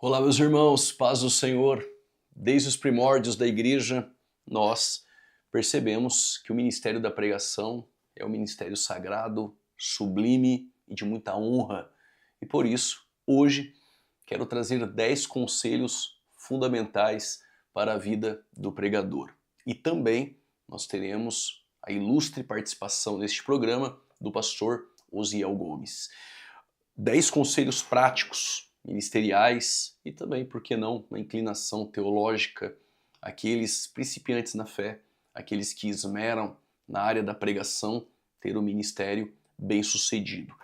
Olá, meus irmãos, paz do Senhor. Desde os primórdios da igreja, nós percebemos que o ministério da pregação é um ministério sagrado, sublime e de muita honra. E por isso, hoje, quero trazer 10 conselhos fundamentais para a vida do pregador. E também nós teremos a ilustre participação neste programa do pastor Osiel Gomes. 10 conselhos práticos ministeriais e também, por que não, uma inclinação teológica àqueles principiantes na fé, aqueles que esmeram na área da pregação ter um ministério bem sucedido.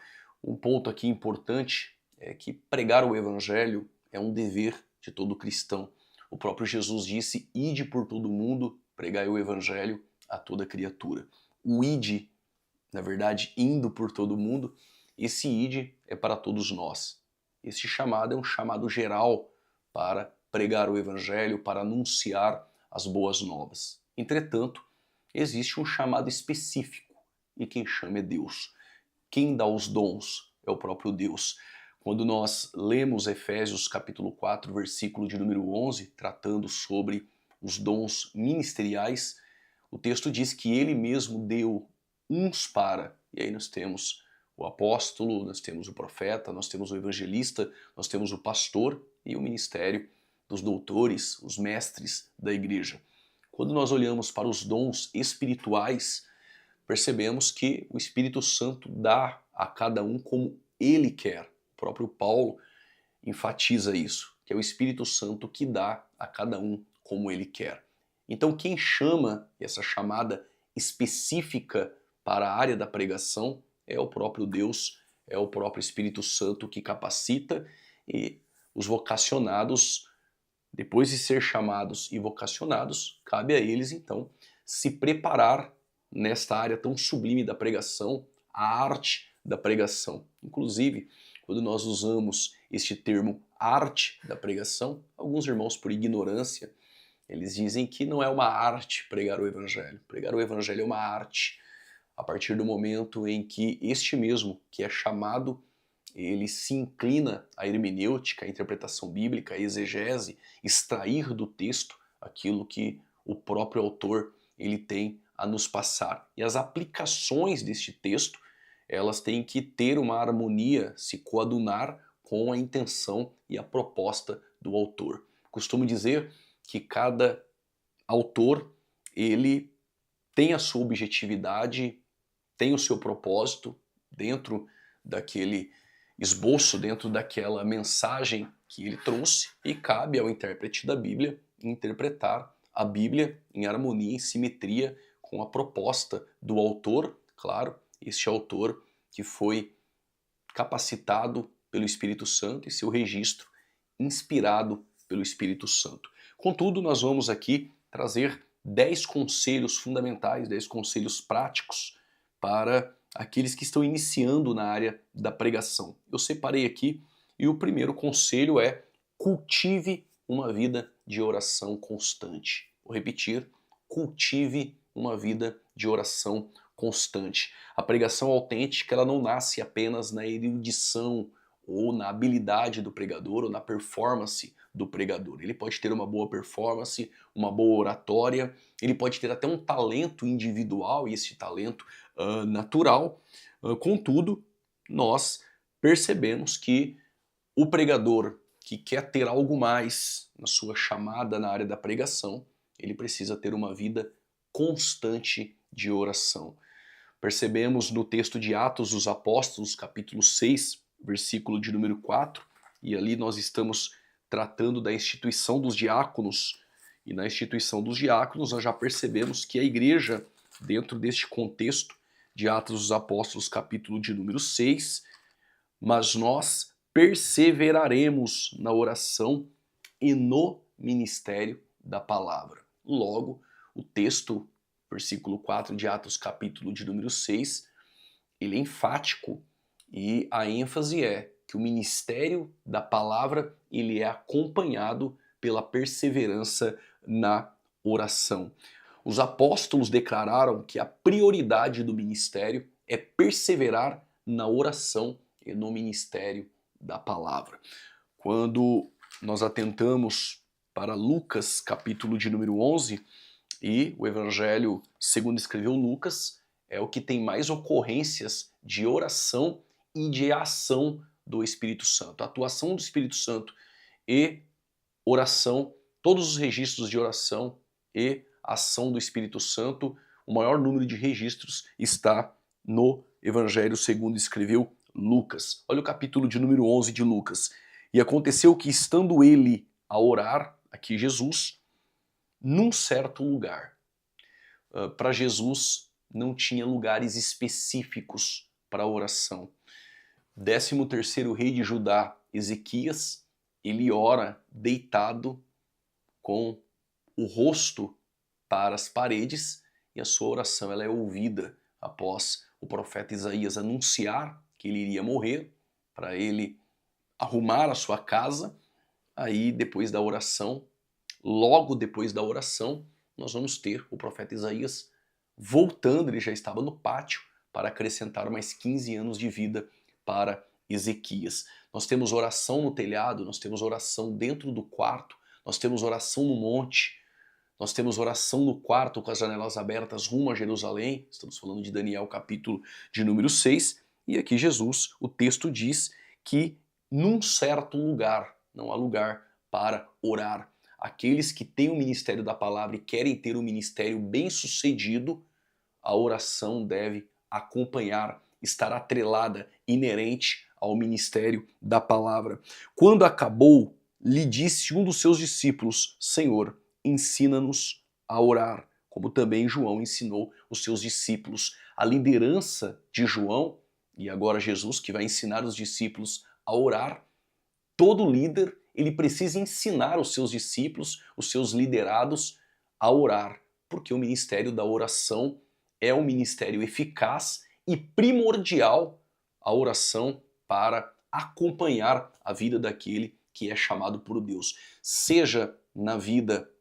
Um ponto aqui importante é que pregar o evangelho é um dever de todo cristão. O próprio Jesus disse: ide por todo mundo, pregai o evangelho a toda criatura. O ide, na verdade, indo por todo mundo, esse ide é para todos nós. Esse chamado é um chamado geral para pregar o evangelho, para anunciar as boas novas. Entretanto, existe um chamado específico e quem chama é Deus. Quem dá os dons é o próprio Deus. Quando nós lemos Efésios capítulo 4, versículo de número 11, tratando sobre os dons ministeriais, o texto diz que ele mesmo deu uns para, e aí nós temos o apóstolo, nós temos o profeta, nós temos o evangelista, nós temos o pastor e o ministério dos doutores, os mestres da igreja. Quando nós olhamos para os dons espirituais, percebemos que o Espírito Santo dá a cada um como ele quer. O próprio Paulo enfatiza isso, que é o Espírito Santo que dá a cada um como ele quer. Então quem chama essa chamada específica para a área da pregação é o próprio Deus, é o próprio Espírito Santo que capacita, e os vocacionados, depois de ser chamados e vocacionados, cabe a eles então se preparar nesta área tão sublime da pregação, a arte da pregação. Inclusive, quando nós usamos este termo arte da pregação, alguns irmãos, por ignorância, eles dizem que não é uma arte pregar o evangelho. Pregar o evangelho é uma arte. A partir do momento em que este mesmo, que é chamado, ele se inclina à hermenêutica, à interpretação bíblica, à exegese, extrair do texto aquilo que o próprio autor ele tem a nos passar. E as aplicações deste texto, elas têm que ter uma harmonia, se coadunar com a intenção e a proposta do autor. Costumo dizer que cada autor, ele tem a sua objetividade, tem o seu propósito dentro daquele esboço, dentro daquela mensagem que ele trouxe, e cabe ao intérprete da Bíblia interpretar a Bíblia em harmonia, em simetria com a proposta do autor, claro, este autor que foi capacitado pelo Espírito Santo e seu registro inspirado pelo Espírito Santo. Contudo, nós vamos aqui trazer 10 conselhos fundamentais, 10 conselhos práticos para aqueles que estão iniciando na área da pregação. Eu separei aqui e o primeiro conselho é: cultive uma vida de oração constante. Vou repetir: cultive uma vida de oração constante. A pregação autêntica, ela não nasce apenas na erudição ou na habilidade do pregador ou na performance do pregador. Ele pode ter uma boa performance, uma boa oratória, ele pode ter até um talento individual, e esse talento natural. Contudo, nós percebemos que o pregador que quer ter algo mais na sua chamada na área da pregação, ele precisa ter uma vida constante de oração. Percebemos no texto de Atos dos Apóstolos, capítulo 6, versículo de número 4, e ali nós estamos tratando da instituição dos diáconos, e na instituição dos diáconos nós já percebemos que a igreja, dentro deste contexto de Atos dos Apóstolos, capítulo de número 6, mas nós perseveraremos na oração e no ministério da palavra. Logo, o texto, versículo 4 de Atos, capítulo de número 6, ele é enfático, e a ênfase é que o ministério da palavra ele é acompanhado pela perseverança na oração. Os apóstolos declararam que a prioridade do ministério é perseverar na oração e no ministério da palavra. Quando nós atentamos para Lucas, capítulo de número 11, e o evangelho, segundo escreveu Lucas, é o que tem mais ocorrências de oração e de ação do Espírito Santo. A atuação do Espírito Santo e oração, todos os registros de oração e ação do Espírito Santo, o maior número de registros está no evangelho segundo escreveu Lucas. Olha o capítulo de número 11 de Lucas. E aconteceu que, estando ele a orar, aqui Jesus, num certo lugar. Para Jesus não tinha lugares específicos para oração. 13º rei de Judá, Ezequias, ele ora deitado com o rosto para as paredes e a sua oração ela é ouvida após o profeta Isaías anunciar que ele iria morrer, para ele arrumar a sua casa. Aí depois da oração, logo depois da oração, nós vamos ter o profeta Isaías voltando, ele já estava no pátio, para acrescentar mais 15 anos de vida para Ezequias. Nós temos oração no telhado, nós temos oração dentro do quarto, nós temos oração no monte, nós temos oração no quarto com as janelas abertas rumo a Jerusalém, estamos falando de Daniel capítulo de número 6, e aqui Jesus, o texto diz que num certo lugar, não há lugar para orar. Aqueles que têm o ministério da palavra e querem ter um ministério bem sucedido, a oração deve acompanhar, estar atrelada, inerente ao ministério da palavra. Quando acabou, lhe disse um dos seus discípulos: Senhor, ensina-nos a orar, como também João ensinou os seus discípulos. A liderança de João, e agora Jesus que vai ensinar os discípulos a orar, todo líder ele precisa ensinar os seus discípulos, os seus liderados a orar, porque o ministério da oração é um ministério eficaz e primordial, a oração para acompanhar a vida daquele que é chamado por Deus. Seja na vida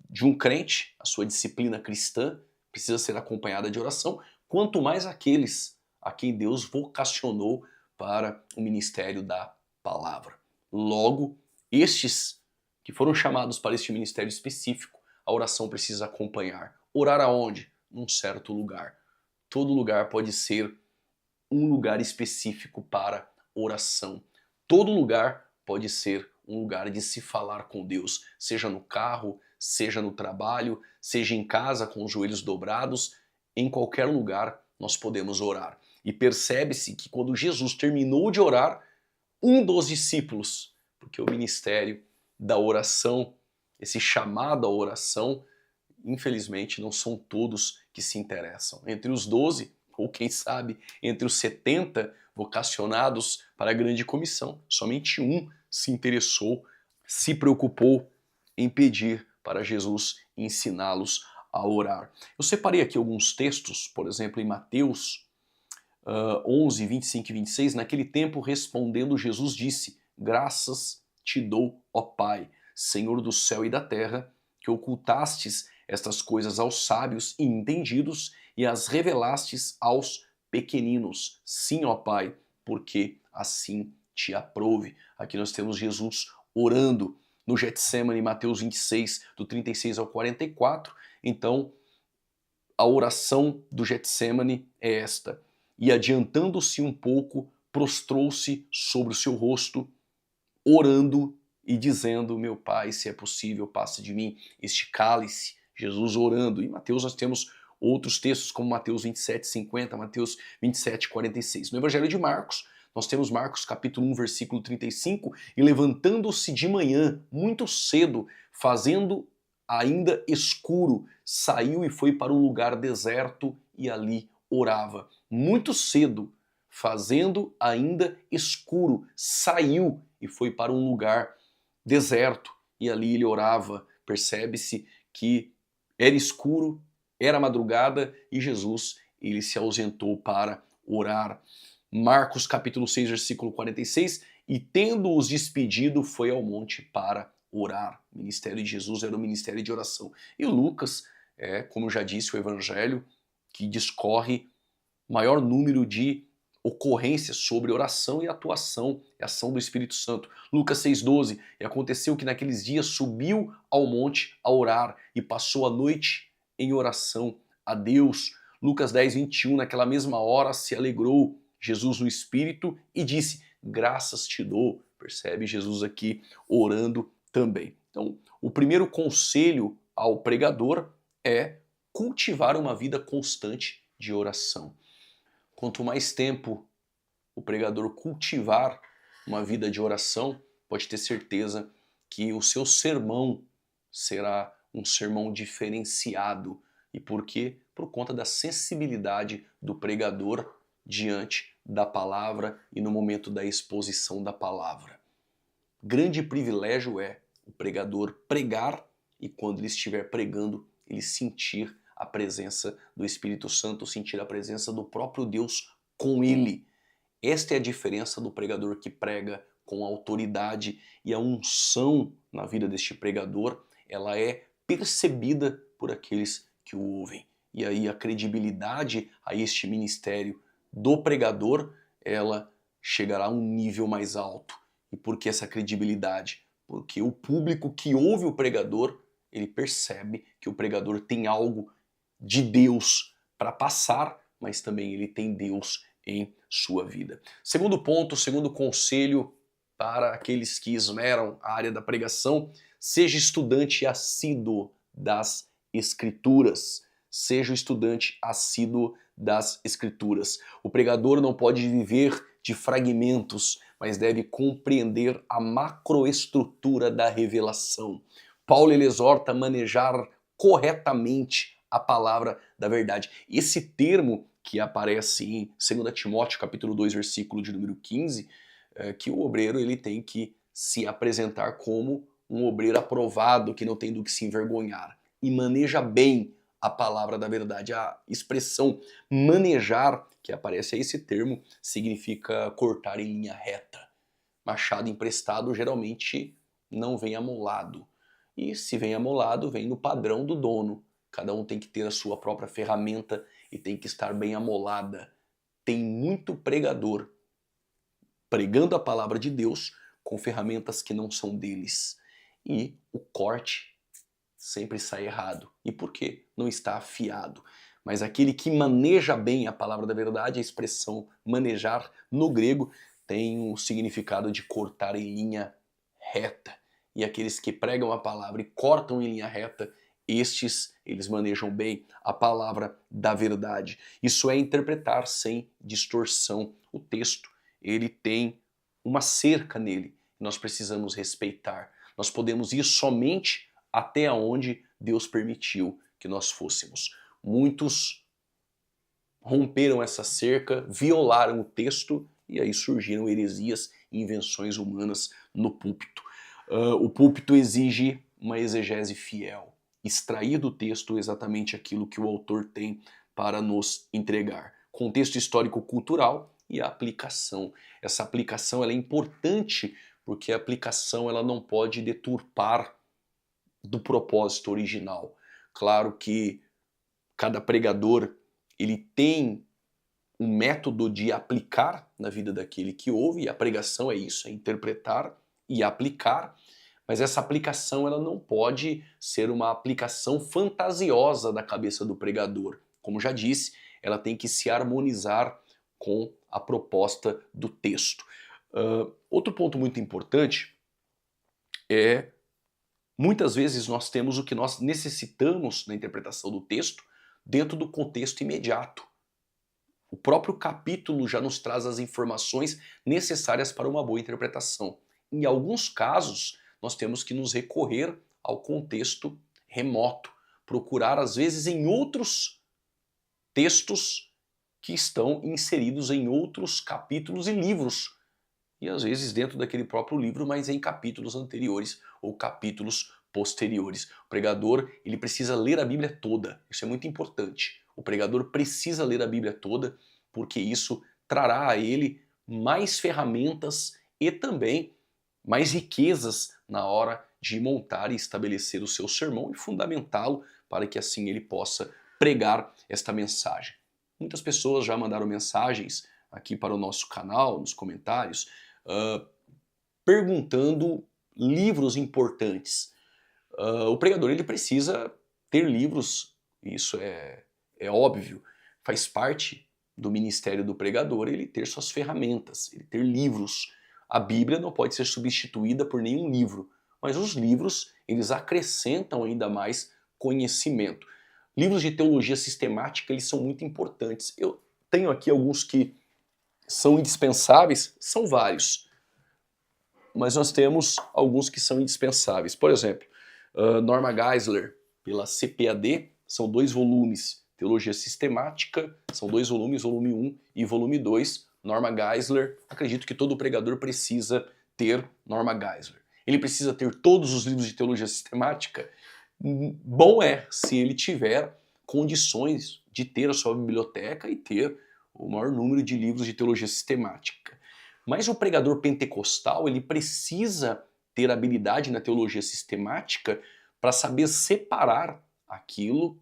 de um crente, a sua disciplina cristã precisa ser acompanhada de oração, quanto mais aqueles a quem Deus vocacionou para o ministério da palavra. Logo, estes que foram chamados para este ministério específico, a oração precisa acompanhar. Orar aonde? Num certo lugar. Todo lugar pode ser um lugar específico para oração. Todo lugar pode ser um lugar de se falar com Deus, seja no carro, seja no trabalho, seja em casa com os joelhos dobrados, em qualquer lugar nós podemos orar. E percebe-se que quando Jesus terminou de orar, um dos discípulos, porque o ministério da oração, esse chamado à oração, infelizmente não são todos que se interessam. Entre os 12, ou quem sabe entre os 70 vocacionados para a grande comissão, somente um se interessou, se preocupou em pedir para Jesus ensiná-los a orar. Eu separei aqui alguns textos, por exemplo, em Mateus 11, 25 e 26, naquele tempo respondendo Jesus disse: graças te dou, ó Pai, Senhor do céu e da terra, que ocultastes estas coisas aos sábios e entendidos e as revelastes aos pequeninos. Sim, ó Pai, porque assim te aprouve. Aqui nós temos Jesus orando no Getsemane, Mateus 26, do 36 ao 44. Então, a oração do Getsemane é esta: e adiantando-se um pouco, prostrou-se sobre o seu rosto, orando e dizendo: meu Pai, se é possível, passe de mim este cálice. Jesus orando. Em Mateus nós temos outros textos como Mateus 27, 50, Mateus 27, 46. No Evangelho de Marcos, nós temos Marcos capítulo 1, versículo 35, e levantando-se de manhã, muito cedo, fazendo ainda escuro, saiu e foi para um lugar deserto e ali orava. Muito cedo, fazendo ainda escuro, saiu e foi para um lugar deserto e ali ele orava. Percebe-se que era escuro, era madrugada e Jesus ele se ausentou para orar. Marcos capítulo 6, versículo 46, e tendo-os despedido foi ao monte para orar. O ministério de Jesus era um ministério de oração. E Lucas é, como eu já disse, o evangelho que discorre maior número de ocorrência sobre oração e atuação e ação do Espírito Santo. Lucas 6,12, e aconteceu que naqueles dias subiu ao monte a orar e passou a noite em oração a Deus. Lucas 10,21, naquela mesma hora se alegrou Jesus no Espírito e disse, graças te dou. Percebe Jesus aqui orando também. Então, o primeiro conselho ao pregador é cultivar uma vida constante de oração. Quanto mais tempo o pregador cultivar uma vida de oração, pode ter certeza que o seu sermão será um sermão diferenciado. E por quê? Por conta da sensibilidade do pregador diante da palavra e no momento da exposição da palavra. Grande privilégio é o pregador pregar e quando ele estiver pregando, ele sentir a presença do Espírito Santo, sentir a presença do próprio Deus com ele. Esta é a diferença do pregador que prega com autoridade e a unção na vida deste pregador, ela é percebida por aqueles que o ouvem. E aí a credibilidade a este ministério do pregador, ela chegará a um nível mais alto. E por que essa credibilidade? Porque o público que ouve o pregador, ele percebe que o pregador tem algo de Deus para passar, mas também ele tem Deus em sua vida. Segundo ponto, segundo conselho para aqueles que esmeram a área da pregação, seja estudante assíduo das Escrituras. Seja o estudante assíduo das Escrituras. O pregador não pode viver de fragmentos, mas deve compreender a macroestrutura da revelação. Paulo ele exorta a manejar corretamente a palavra da verdade. Esse termo que aparece em 2 Timóteo capítulo 2, versículo de número 15, que o obreiro ele tem que se apresentar como um obreiro aprovado, que não tem do que se envergonhar. E maneja bem a palavra da verdade. A expressão manejar, que aparece aí, esse termo, significa cortar em linha reta. Machado emprestado geralmente não vem amolado. E se vem amolado, vem no padrão do dono. Cada um tem que ter a sua própria ferramenta e tem que estar bem amolada. Tem muito pregador pregando a palavra de Deus com ferramentas que não são deles. E o corte sempre sai errado. E por quê? Não está afiado. Mas aquele que maneja bem a palavra da verdade, a expressão manejar no grego tem o significado de cortar em linha reta. E aqueles que pregam a palavra e cortam em linha reta, estes, eles manejam bem a palavra da verdade. Isso é interpretar sem distorção. O texto, ele tem uma cerca nele. Nós precisamos respeitar. Nós podemos ir somente até onde Deus permitiu que nós fôssemos. Muitos romperam essa cerca, violaram o texto e aí surgiram heresias e invenções humanas no púlpito. O púlpito exige uma exegese fiel, extrair do texto exatamente aquilo que o autor tem para nos entregar. Contexto histórico-cultural e a aplicação. Essa aplicação ela é importante porque a aplicação ela não pode deturpar do propósito original. Claro que cada pregador ele tem um método de aplicar na vida daquele que ouve, e a pregação é isso, é interpretar e aplicar, mas essa aplicação ela não pode ser uma aplicação fantasiosa da cabeça do pregador. Como já disse, ela tem que se harmonizar com a proposta do texto. Outro ponto muito importante é muitas vezes nós temos o que nós necessitamos na interpretação do texto dentro do contexto imediato. O próprio capítulo já nos traz as informações necessárias para uma boa interpretação. Em alguns casos, nós temos que nos recorrer ao contexto remoto, procurar às vezes em outros textos que estão inseridos em outros capítulos e livros. E às vezes dentro daquele próprio livro, mas em capítulos anteriores ou capítulos posteriores. O pregador ele precisa ler a Bíblia toda, isso é muito importante. O pregador precisa ler a Bíblia toda, porque isso trará a ele mais ferramentas e também mais riquezas na hora de montar e estabelecer o seu sermão e fundamentá-lo para que assim ele possa pregar esta mensagem. Muitas pessoas já mandaram mensagens aqui para o nosso canal, nos comentários, perguntando livros importantes. O pregador ele precisa ter livros, isso é óbvio, faz parte do ministério do pregador ele ter suas ferramentas, ele ter livros. A Bíblia não pode ser substituída por nenhum livro, mas os livros eles acrescentam ainda mais conhecimento. Livros de teologia sistemática eles são muito importantes. Eu tenho aqui alguns que são indispensáveis, são vários, mas nós temos alguns que são indispensáveis. Por exemplo, Norma Geisler, pela CPAD, são 2 volumes. Teologia Sistemática, são 2 volumes, volume 1 e volume 2. Norma Geisler, acredito que todo pregador precisa ter Norma Geisler. Ele precisa ter todos os livros de teologia sistemática? Bom é se ele tiver condições de ter a sua biblioteca e ter o maior número de livros de teologia sistemática. Mas o pregador pentecostal ele precisa ter habilidade na teologia sistemática para saber separar aquilo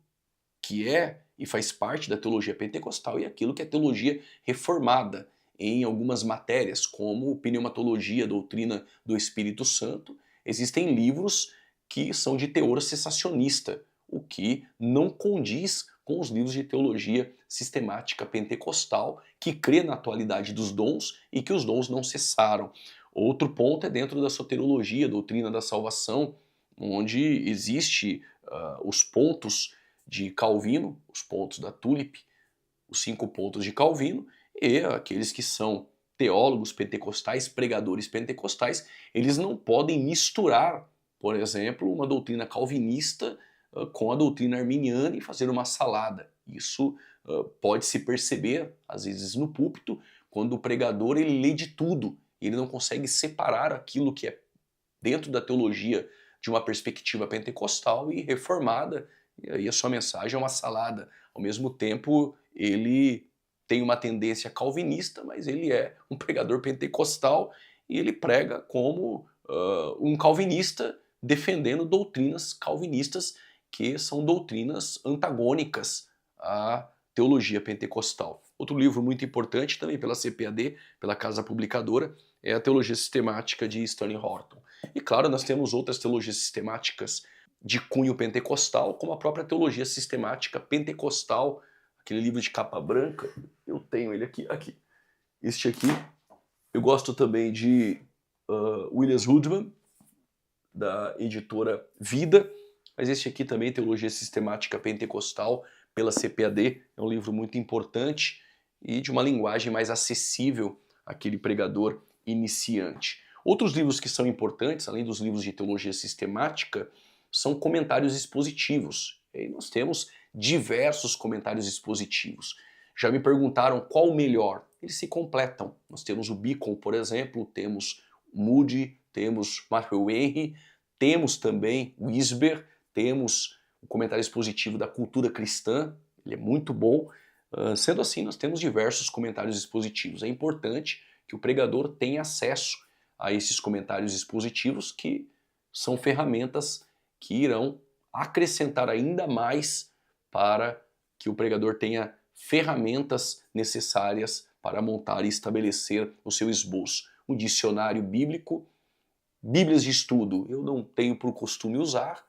que é e faz parte da teologia pentecostal e aquilo que é teologia reformada em algumas matérias, como pneumatologia, doutrina do Espírito Santo. Existem livros que são de teor cessacionista, o que não condiz com os livros de teologia sistemática pentecostal, que crê na atualidade dos dons e que os dons não cessaram. Outro ponto é dentro da soteriologia, doutrina da salvação, onde existe os pontos de Calvino, os pontos da Tulip, os 5 pontos de Calvino, e aqueles que são teólogos pentecostais, pregadores pentecostais, eles não podem misturar, por exemplo, uma doutrina calvinista com a doutrina arminiana e fazer uma salada. Isso pode se perceber, às vezes, no púlpito, quando o pregador ele lê de tudo, ele não consegue separar aquilo que é dentro da teologia de uma perspectiva pentecostal e reformada, e aí a sua mensagem é uma salada. Ao mesmo tempo, ele tem uma tendência calvinista, mas ele é um pregador pentecostal e ele prega como um calvinista defendendo doutrinas calvinistas que são doutrinas antagônicas à teologia pentecostal. Outro livro muito importante também pela CPAD, pela Casa Publicadora, é a Teologia Sistemática de Stanley Horton. E claro, nós temos outras teologias sistemáticas de cunho pentecostal, como a própria Teologia Sistemática Pentecostal, aquele livro de capa branca, eu tenho ele aqui. Este aqui, eu gosto também de William Rudman, da editora Vida, mas este aqui também, Teologia Sistemática Pentecostal, pela CPAD, é um livro muito importante e de uma linguagem mais acessível àquele pregador iniciante. Outros livros que são importantes, além dos livros de teologia sistemática, são comentários expositivos. E aí nós temos diversos comentários expositivos. Já me perguntaram qual o melhor. Eles se completam. Nós temos o Beacon, por exemplo, temos o Moody, temos Matthew Henry, temos também o Wisber, temos o comentário expositivo da Cultura Cristã, ele é muito bom. Sendo assim, nós temos diversos comentários expositivos. É importante que o pregador tenha acesso a esses comentários expositivos, que são ferramentas que irão acrescentar ainda mais para que o pregador tenha ferramentas necessárias para montar e estabelecer o seu esboço. Um dicionário bíblico, bíblias de estudo eu não tenho por costume usar,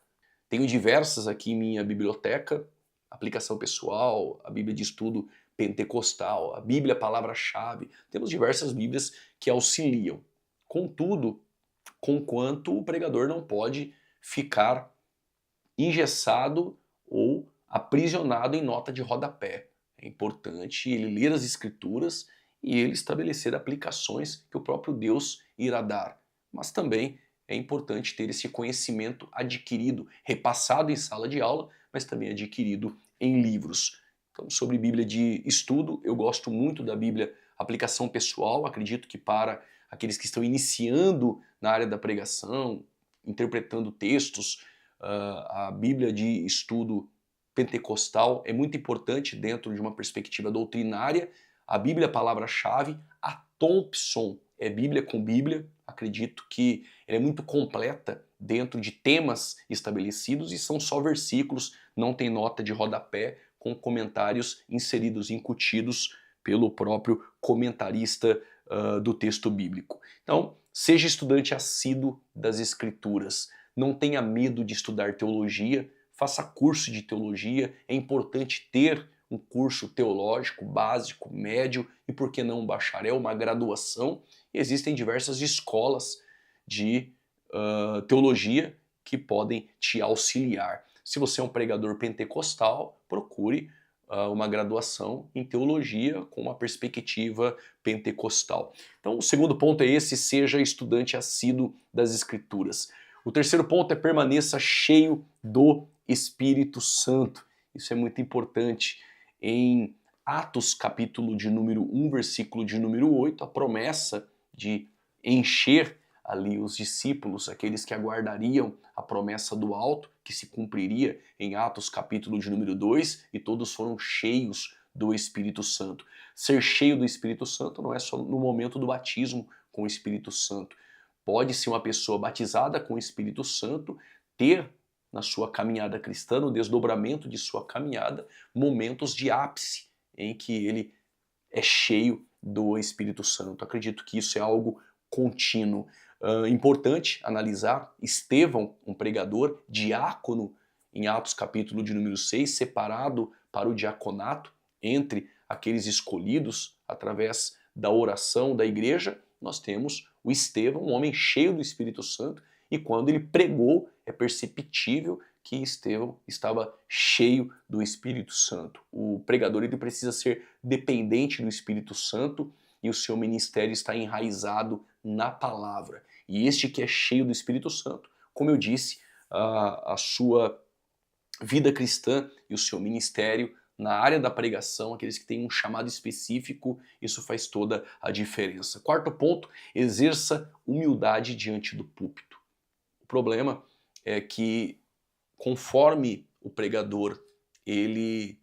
tenho diversas aqui em minha biblioteca, aplicação pessoal, a Bíblia de estudo pentecostal, a Bíblia palavra-chave, temos diversas bíblias que auxiliam. Contudo, conquanto o pregador não pode ficar engessado ou aprisionado em nota de rodapé. É importante ele ler as escrituras e ele estabelecer aplicações que o próprio Deus irá dar. Mas também é importante ter esse conhecimento adquirido, repassado em sala de aula, mas também adquirido em livros. Então, sobre Bíblia de estudo, eu gosto muito da Bíblia Aplicação Pessoal, acredito que para aqueles que estão iniciando na área da pregação, interpretando textos, a Bíblia de estudo pentecostal é muito importante dentro de uma perspectiva doutrinária. A Bíblia palavra-chave, a Thompson é Bíblia com Bíblia, acredito que ela é muito completa dentro de temas estabelecidos e são só versículos, não tem nota de rodapé com comentários inseridos, incutidos pelo próprio comentarista do texto bíblico. Então, seja estudante assíduo das Escrituras. Não tenha medo de estudar teologia, faça curso de teologia. É importante ter um curso teológico básico, médio e, por que não, um bacharel, uma graduação. Existem diversas escolas de teologia que podem te auxiliar. Se você é um pregador pentecostal, procure uma graduação em teologia com uma perspectiva pentecostal. Então, o segundo ponto é esse: seja estudante assíduo das Escrituras. O terceiro ponto é: permaneça cheio do Espírito Santo. Isso é muito importante. Em Atos, capítulo de número 1, versículo de número 8, a promessa de encher ali os discípulos, aqueles que aguardariam a promessa do alto, que se cumpriria em Atos capítulo de número 2, e todos foram cheios do Espírito Santo. Ser cheio do Espírito Santo não é só no momento do batismo com o Espírito Santo. Pode ser uma pessoa batizada com o Espírito Santo ter na sua caminhada cristã, no desdobramento de sua caminhada, momentos de ápice em que ele é cheio do Espírito Santo. Acredito que isso é algo contínuo. Importante analisar Estevão, um pregador, diácono, em Atos capítulo de número 6, separado para o diaconato entre aqueles escolhidos através da oração da igreja. Nós temos o Estevão, um homem cheio do Espírito Santo, e quando ele pregou, é perceptível que Estevão estava cheio do Espírito Santo. O pregador, ele precisa ser dependente do Espírito Santo, e o seu ministério está enraizado na palavra. E este que é cheio do Espírito Santo, como eu disse, a sua vida cristã e o seu ministério na área da pregação, aqueles que têm um chamado específico, isso faz toda a diferença. Quarto ponto: exerça humildade diante do púlpito. O problema é que, conforme o pregador ele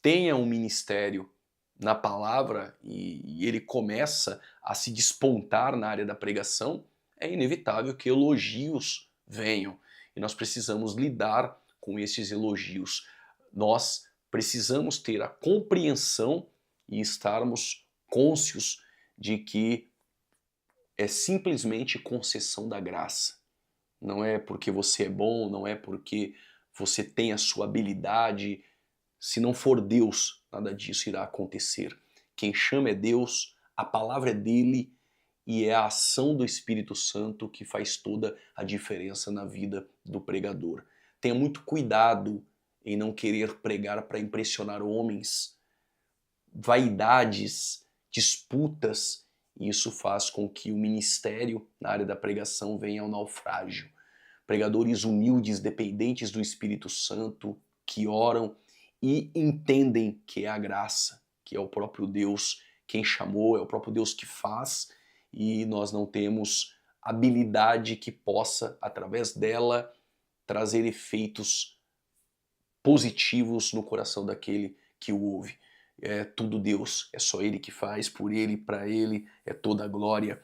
tenha um ministério na palavra e ele começa a se despontar na área da pregação, é inevitável que elogios venham. E nós precisamos lidar com esses elogios. Nós precisamos ter a compreensão e estarmos cônscios de que é simplesmente concessão da graça. Não é porque você é bom, não é porque você tem a sua habilidade. Se não for Deus, nada disso irá acontecer. Quem chama é Deus, a palavra é dele, e é a ação do Espírito Santo que faz toda a diferença na vida do pregador. Tenha muito cuidado em não querer pregar para impressionar homens. Vaidades, disputas, e isso faz com que o ministério na área da pregação venha ao naufrágio. Pregadores humildes, dependentes do Espírito Santo, que oram e entendem que é a graça, que é o próprio Deus quem chamou, é o próprio Deus que faz, e nós não temos habilidade que possa, através dela, trazer efeitos positivos no coração daquele que o ouve. É tudo Deus, é só Ele que faz, por Ele, para Ele, é toda a glória.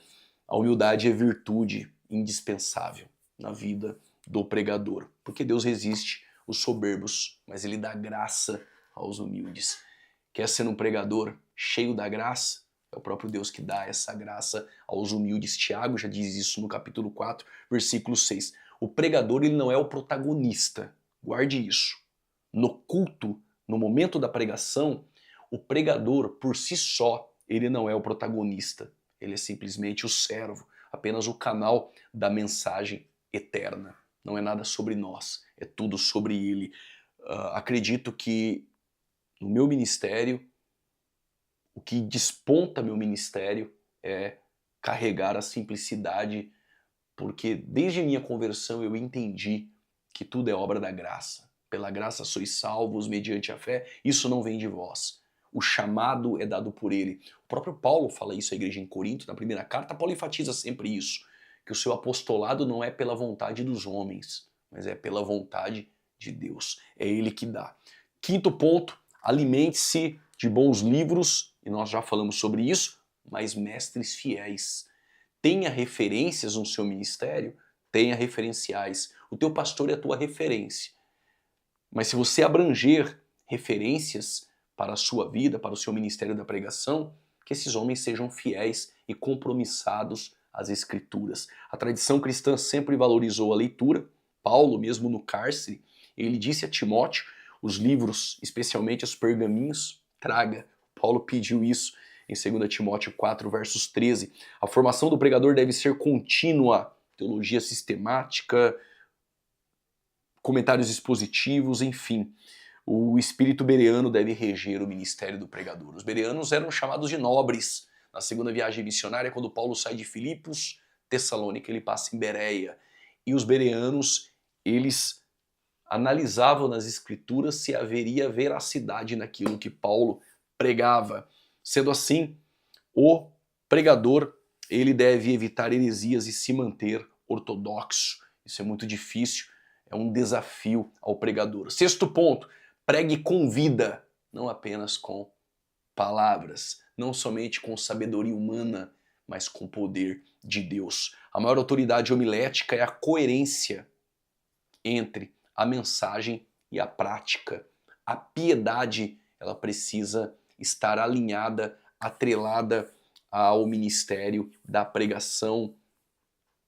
A humildade é virtude indispensável na vida do pregador, porque Deus resiste os soberbos, mas Ele dá graça aos humildes. Quer ser um pregador cheio da graça? É o próprio Deus que dá essa graça aos humildes. Tiago já diz isso no capítulo 4, versículo 6. O pregador, ele não é o protagonista. Guarde isso. No culto, no momento da pregação, o pregador, por si só, ele não é o protagonista. Ele é simplesmente o servo, apenas o canal da mensagem eterna. Não é nada sobre nós, é tudo sobre Ele. Acredito que no meu ministério, o que desponta meu ministério é carregar a simplicidade, porque desde minha conversão eu entendi que tudo é obra da graça. Pela graça sois salvos mediante a fé, isso não vem de vós. O chamado é dado por Ele. O próprio Paulo fala isso à igreja em Corinto, na primeira carta. Paulo enfatiza sempre isso, que o seu apostolado não é pela vontade dos homens, mas é pela vontade de Deus. É Ele que dá. Quinto ponto: alimente-se de bons livros, e nós já falamos sobre isso, mas mestres fiéis. Tenha referências no seu ministério, tenha referenciais. O teu pastor é a tua referência. Mas se você abranger referências para a sua vida, para o seu ministério da pregação, que esses homens sejam fiéis e compromissados às Escrituras. A tradição cristã sempre valorizou a leitura. Paulo, mesmo no cárcere, ele disse a Timóteo, os livros, especialmente os pergaminhos, traga. Paulo pediu isso em 2 Timóteo 4, versos 13. A formação do pregador deve ser contínua, teologia sistemática, comentários expositivos, enfim. O espírito bereano deve reger o ministério do pregador. Os bereanos eram chamados de nobres. Na segunda viagem missionária, quando Paulo sai de Filipos, Tessalônica, ele passa em Bereia. E os bereanos, eles analisavam nas escrituras se haveria veracidade naquilo que Paulo pregava. Sendo assim, o pregador, ele deve evitar heresias e se manter ortodoxo. Isso é muito difícil, é um desafio ao pregador. Sexto ponto, pregue com vida, não apenas com palavras, não somente com sabedoria humana, mas com poder de Deus. A maior autoridade homilética é a coerência entre a mensagem e a prática. A piedade, ela precisa estar alinhada, atrelada ao ministério da pregação,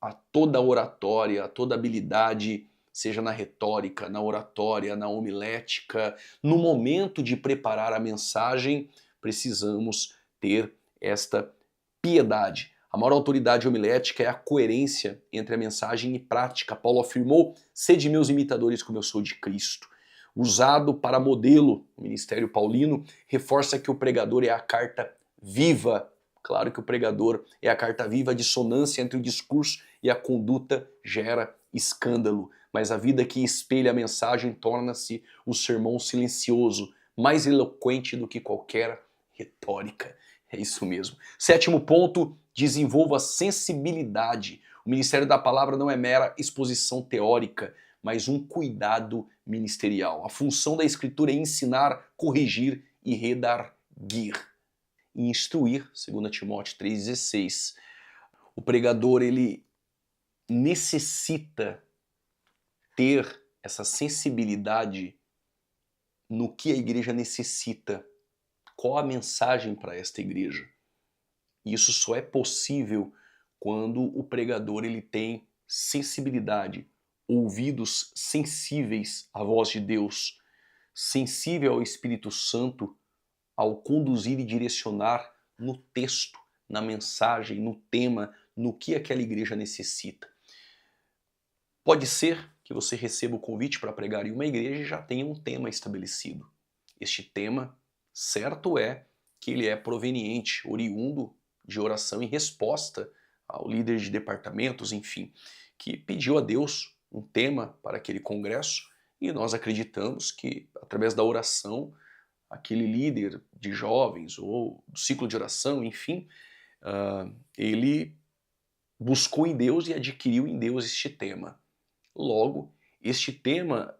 a toda a oratória, a toda a habilidade, seja na retórica, na oratória, na homilética, no momento de preparar a mensagem, precisamos ter esta piedade. A maior autoridade homilética é a coerência entre a mensagem e prática. Paulo afirmou, sede meus imitadores como eu sou de Cristo. Usado para modelo, o ministério paulino reforça que o pregador é a carta viva. Claro que o pregador é a carta viva, a dissonância entre o discurso e a conduta gera escândalo. Mas a vida que espelha a mensagem torna-se o sermão silencioso, mais eloquente do que qualquer retórica. É isso mesmo. Sétimo ponto, desenvolva sensibilidade. O ministério da palavra não é mera exposição teórica, mas um cuidado ministerial. A função da escritura é ensinar, corrigir e redarguir. E instruir, 2 Timóteo 3,16. O pregador, ele necessita ter essa sensibilidade no que a igreja necessita. Qual a mensagem para esta igreja? Isso só é possível quando o pregador ele tem sensibilidade, ouvidos sensíveis à voz de Deus, sensível ao Espírito Santo ao conduzir e direcionar no texto, na mensagem, no tema, no que aquela igreja necessita. Pode ser que você receba o convite para pregar em uma igreja e já tenha um tema estabelecido. Este tema, certo é que ele é proveniente, oriundo de oração em resposta ao líder de departamentos, enfim, que pediu a Deus um tema para aquele congresso e nós acreditamos que, através da oração, aquele líder de jovens ou do ciclo de oração, enfim, ele buscou em Deus e adquiriu em Deus este tema. Logo, este tema,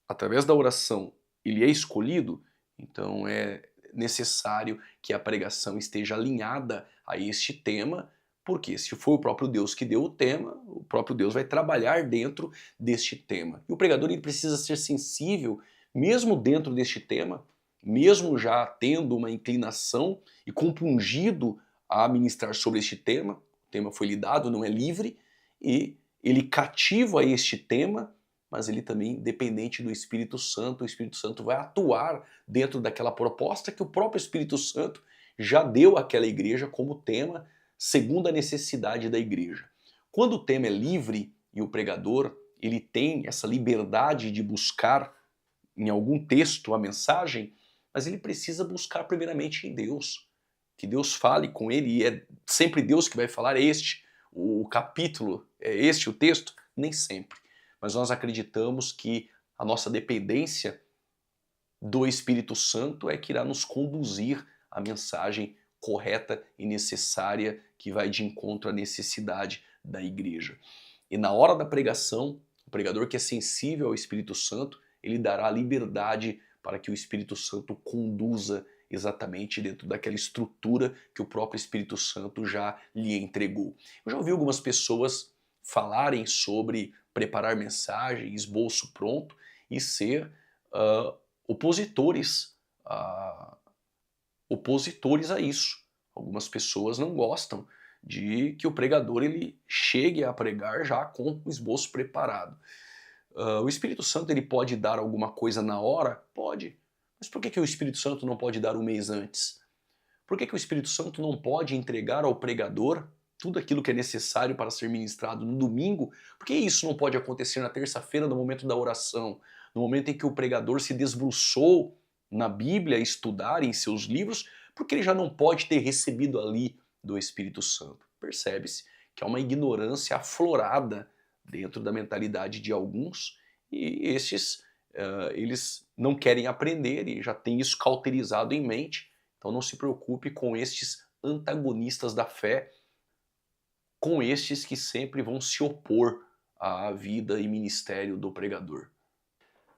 através da oração, ele é escolhido, então é necessário que a pregação esteja alinhada a este tema, porque se for o próprio Deus que deu o tema, o próprio Deus vai trabalhar dentro deste tema. E o pregador ele precisa ser sensível, mesmo dentro deste tema, mesmo já tendo uma inclinação e compungido a ministrar sobre este tema, o tema foi lhe dado, não é livre, e ele cativo a este tema, mas ele também dependente do Espírito Santo. O Espírito Santo vai atuar dentro daquela proposta que o próprio Espírito Santo já deu àquela igreja como tema, segundo a necessidade da igreja. Quando o tema é livre e o pregador ele tem essa liberdade de buscar em algum texto a mensagem, mas ele precisa buscar primeiramente em Deus. Que Deus fale com ele, e é sempre Deus que vai falar, é este o capítulo, é este o texto? Nem sempre. Mas nós acreditamos que a nossa dependência do Espírito Santo é que irá nos conduzir à mensagem correta e necessária que vai de encontro à necessidade da igreja. E na hora da pregação, o pregador que é sensível ao Espírito Santo, ele dará liberdade para que o Espírito Santo conduza exatamente dentro daquela estrutura que o próprio Espírito Santo já lhe entregou. Eu já ouvi algumas pessoas falarem sobre preparar mensagem, esboço pronto e ser opositores opositores a isso. Algumas pessoas não gostam de que o pregador ele chegue a pregar já com o esboço preparado. O Espírito Santo ele pode dar alguma coisa na hora? Pode. Mas por que o Espírito Santo não pode dar um mês antes? Por que o Espírito Santo não pode entregar ao pregador tudo aquilo que é necessário para ser ministrado no domingo? Por que isso não pode acontecer na terça-feira, no momento da oração? No momento em que o pregador se debruçou na Bíblia, a estudar em seus livros, porque ele já não pode ter recebido ali do Espírito Santo. Percebe-se que há uma ignorância aflorada dentro da mentalidade de alguns e estes, eles não querem aprender e já têm isso cauterizado em mente. Então não se preocupe com estes antagonistas da fé, com estes que sempre vão se opor à vida e ministério do pregador.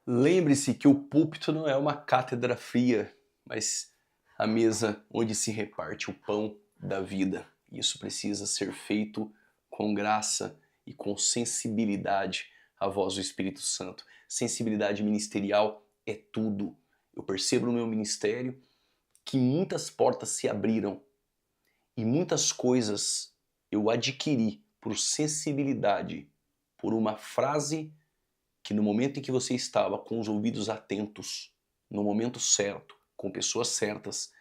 Lembre-se que o púlpito não é uma cátedra fria, mas a mesa onde se reparte o pão da vida. Isso precisa ser feito com graça e com sensibilidade à voz do Espírito Santo. Sensibilidade ministerial é tudo. Eu percebo no meu ministério que muitas portas se abriram e muitas coisas eu adquiri por sensibilidade, por uma frase que no momento em que você estava com os ouvidos atentos, no momento certo, com pessoas certas,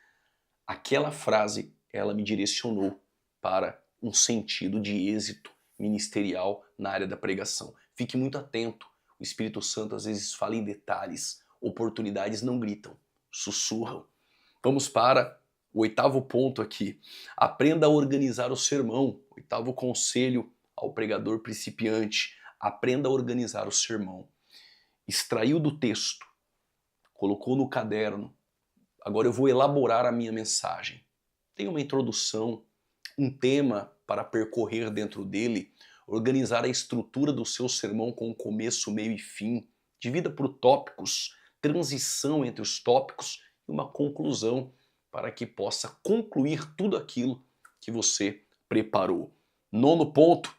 aquela frase, ela me direcionou para um sentido de êxito ministerial na área da pregação. Fique muito atento, o Espírito Santo às vezes fala em detalhes, oportunidades não gritam, sussurram. Vamos para o 8º ponto aqui. Aprenda a organizar o sermão. 8º conselho ao pregador principiante. Aprenda a organizar o sermão. Extraiu do texto, colocou no caderno. Agora eu vou elaborar a minha mensagem. Tem uma introdução, um tema para percorrer dentro dele, organizar a estrutura do seu sermão com começo, meio e fim. Divida por tópicos, transição entre os tópicos e uma conclusão para que possa concluir tudo aquilo que você preparou. 9º ponto,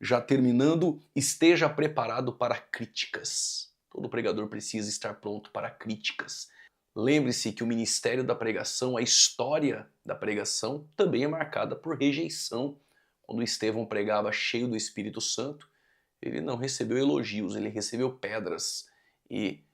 já terminando, esteja preparado para críticas. Todo pregador precisa estar pronto para críticas. Lembre-se que o ministério da pregação, a história da pregação, também é marcada por rejeição. Quando Estevão pregava cheio do Espírito Santo, ele não recebeu elogios, ele recebeu pedras. E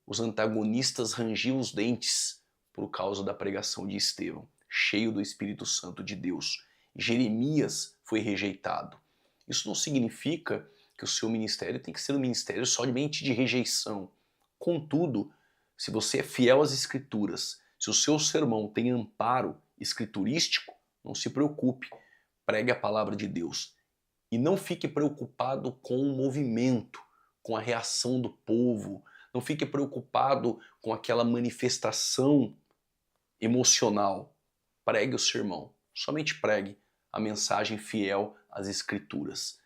os antagonistas rangiam os dentes por causa da pregação de Estevão, cheio do Espírito Santo de Deus. Jeremias foi rejeitado. Isso não significa que o seu ministério tem que ser um ministério somente de rejeição. Contudo, se você é fiel às Escrituras, se o seu sermão tem amparo escriturístico, não se preocupe, pregue a palavra de Deus. E não fique preocupado com o movimento, com a reação do povo, não fique preocupado com aquela manifestação emocional. Pregue o sermão, somente pregue a mensagem fiel às Escrituras.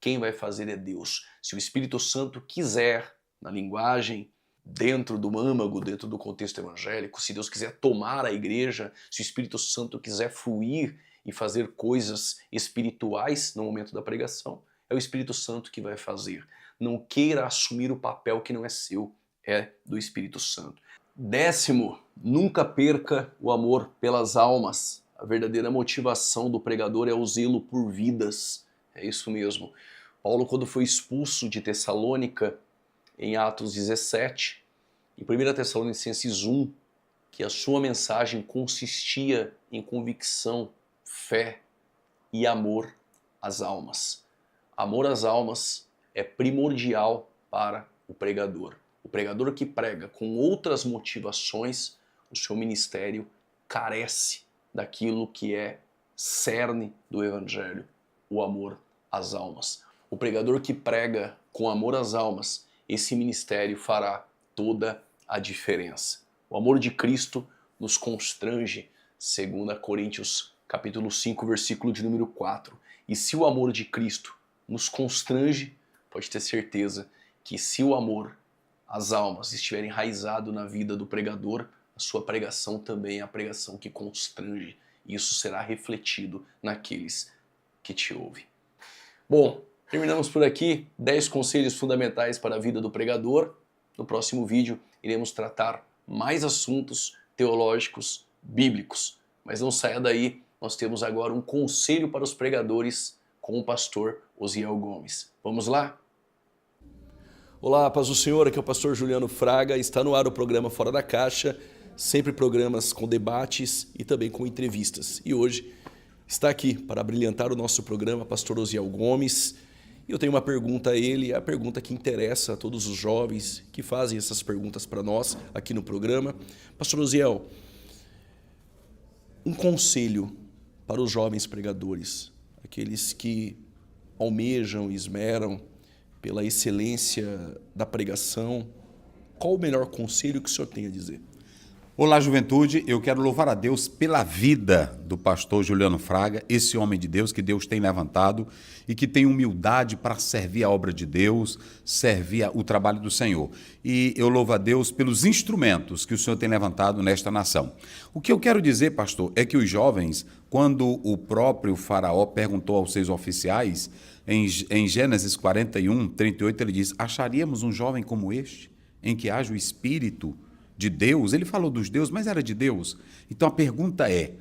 Quem vai fazer é Deus. Se o Espírito Santo quiser, na linguagem, dentro do âmago, dentro do contexto evangélico, se Deus quiser tomar a igreja, se o Espírito Santo quiser fluir e fazer coisas espirituais no momento da pregação, é o Espírito Santo que vai fazer. Não queira assumir o papel que não é seu, é do Espírito Santo. 10º, nunca perca o amor pelas almas. A verdadeira motivação do pregador é o zelo por vidas. É isso mesmo. Paulo, quando foi expulso de Tessalônica, em Atos 17, em 1 Tessalonicenses 1, que a sua mensagem consistia em convicção, fé e amor às almas. Amor às almas é primordial para o pregador. O pregador que prega com outras motivações, o seu ministério carece daquilo que é cerne do Evangelho, o amor às almas. O pregador que prega com amor às almas, esse ministério fará toda a diferença. O amor de Cristo nos constrange, segundo Coríntios capítulo 5, versículo de número 4. E se o amor de Cristo nos constrange, pode ter certeza que se o amor às almas estiver enraizado na vida do pregador, a sua pregação também é a pregação que constrange. E isso será refletido naqueles que te ouvem. Bom, terminamos por aqui. 10 conselhos fundamentais para a vida do pregador. No próximo vídeo iremos tratar mais assuntos teológicos, bíblicos. Mas não saia daí, nós temos agora um conselho para os pregadores com o pastor Osiel Gomes. Vamos lá? Olá, paz do Senhor, aqui é o pastor Juliano Fraga, está no ar o programa Fora da Caixa, sempre programas com debates e também com entrevistas. E hoje está aqui para brilhantar o nosso programa pastor Osiel Gomes. E eu tenho uma pergunta a ele, a pergunta que interessa a todos os jovens que fazem essas perguntas para nós aqui no programa. Pastor Osiel, um conselho para os jovens pregadores, aqueles que almejam e esmeram pela excelência da pregação, qual o melhor conselho que o senhor tem a dizer? Olá, juventude, eu quero louvar a Deus pela vida do pastor Juliano Fraga, esse homem de Deus que Deus tem levantado e que tem humildade para servir a obra de Deus, servir o trabalho do Senhor. E eu louvo a Deus pelos instrumentos que o Senhor tem levantado nesta nação. O que eu quero dizer, pastor, é que os jovens, quando o próprio faraó perguntou aos seus oficiais, em Gênesis 41, 38, ele diz: acharíamos um jovem como este, em que haja o Espírito de Deus? Ele falou dos deuses, mas era de Deus. Então a pergunta é,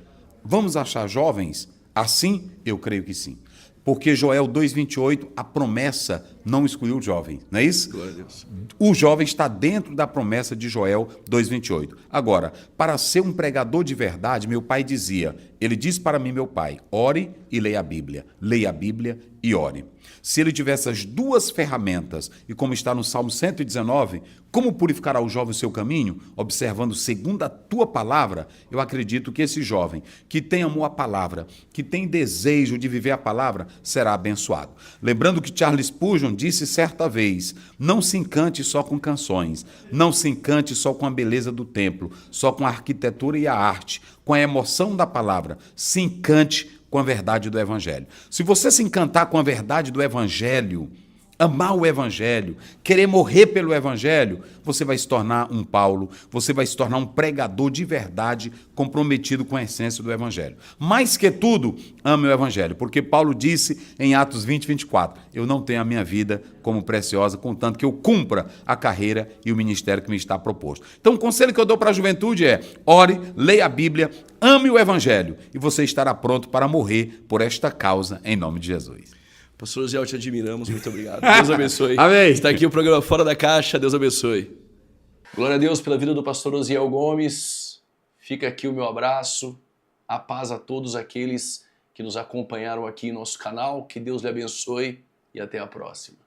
vamos achar jovens assim? Eu creio que sim. Porque Joel 2,28, a promessa não excluiu o jovem, não é isso? Glória a Deus. O jovem está dentro da promessa de Joel 2,28. Agora, para ser um pregador de verdade, meu pai dizia, ele diz para mim, meu pai, ore e leia a Bíblia. Leia a Bíblia e ore. Se ele tivesse as duas ferramentas, e como está no Salmo 119, como purificará o jovem o seu caminho? Observando segundo a tua palavra, eu acredito que esse jovem que tem amor à palavra, que tem desejo de viver a palavra, será abençoado. Lembrando que Charles Spurgeon disse certa vez, não se encante só com canções, não se encante só com a beleza do templo, só com a arquitetura e a arte, com a emoção da palavra, se encante com a verdade do Evangelho. Se você se encantar com a verdade do Evangelho, amar o Evangelho, querer morrer pelo Evangelho, você vai se tornar um Paulo, você vai se tornar um pregador de verdade comprometido com a essência do Evangelho. Mais que tudo, ame o Evangelho, porque Paulo disse em Atos 20, 24, eu não tenho a minha vida como preciosa, contanto que eu cumpra a carreira e o ministério que me está proposto. Então o conselho que eu dou para a juventude é, ore, leia a Bíblia, ame o Evangelho e você estará pronto para morrer por esta causa em nome de Jesus. Pastor Osiel, te admiramos, muito obrigado. Deus abençoe. Amém. Está aqui o programa Fora da Caixa, Deus abençoe. Glória a Deus pela vida do pastor Osiel Gomes. Fica aqui o meu abraço, a paz a todos aqueles que nos acompanharam aqui em nosso canal. Que Deus lhe abençoe e até a próxima.